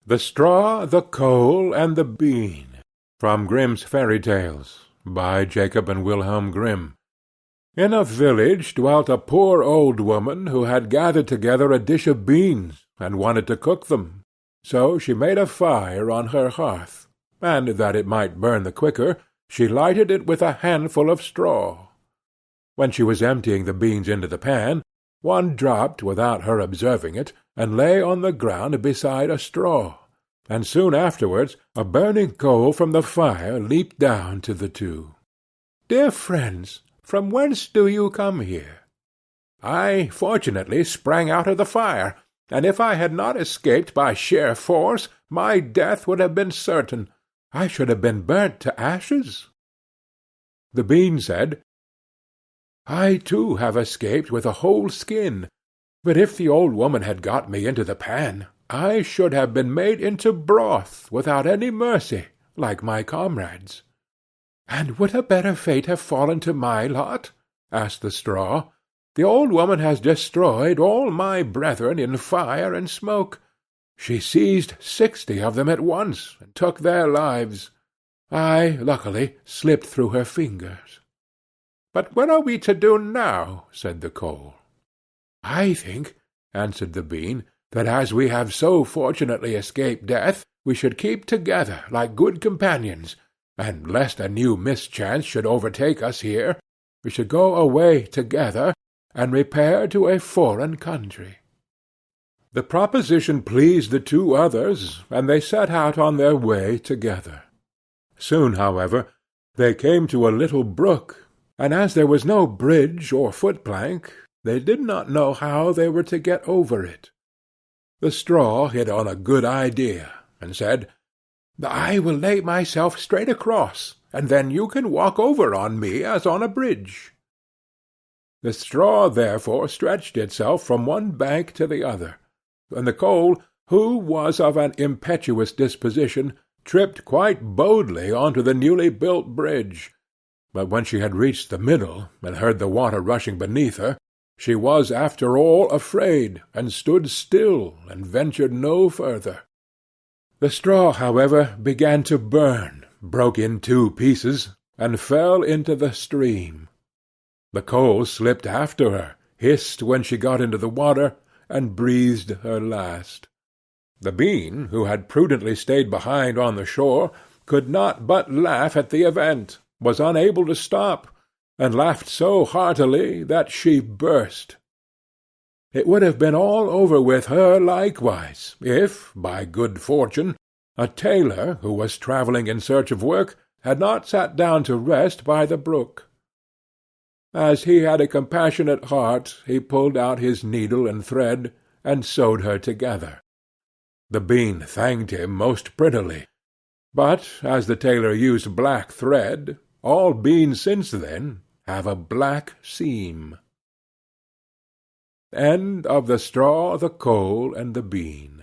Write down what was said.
The Straw, the Coal, and the Bean. From Grimm's Fairy Tales, by Jacob and Wilhelm Grimm. In a village dwelt a poor old woman who had gathered together a dish of beans, and wanted to cook them. So she made a fire on her hearth, and that it might burn the quicker, she lighted it with a handful of straw. When she was emptying the beans into the pan, one dropped without her observing it, and lay on the ground beside a straw, and soon afterwards a burning coal from the fire leaped down to the two. "Dear friends, from whence do you come here?" "I fortunately sprang out of the fire, and if I had not escaped by sheer force, my death would have been certain. I should have been burnt to ashes." The bean said, "I too have escaped with a whole skin, but if the old woman had got me into the pan, I should have been made into broth without any mercy, like my comrades." "And would a better fate have fallen to my lot?" asked the straw. "The old woman has destroyed all my brethren in fire and smoke. She seized 60 of them at once, and took their lives. I, luckily, slipped through her fingers." "But what are we to do now?" said the coal. "I think," answered the bean, "that as we have so fortunately escaped death, we should keep together like good companions, and lest a new mischance should overtake us here, we should go away together, and repair to a foreign country." The proposition pleased the two others, and they set out on their way together. Soon, however, they came to a little brook, and as there was no bridge or foot-plank, they did not know how they were to get over it. The straw hit on a good idea, and said, "I will lay myself straight across, and then you can walk over on me as on a bridge." The straw therefore stretched itself from one bank to the other, and the coal, who was of an impetuous disposition, tripped quite boldly on to the newly built bridge. But when she had reached the middle, and heard the water rushing beneath her, she was after all afraid, and stood still, and ventured no further. The straw, however, began to burn, broke in 2 pieces, and fell into the stream. The coal slipped after her, hissed when she got into the water, and breathed her last. The bean, who had prudently stayed behind on the shore, could not but laugh at the event, was unable to stop, and laughed so heartily that she burst. It would have been all over with her likewise, if, by good fortune, a tailor, who was travelling in search of work, had not sat down to rest by the brook. As he had a compassionate heart, he pulled out his needle and thread, and sewed her together. The bean thanked him most prettily, but as the tailor used black thread, all beans since then have a black seam. End of The Straw, the Coal, and the Bean.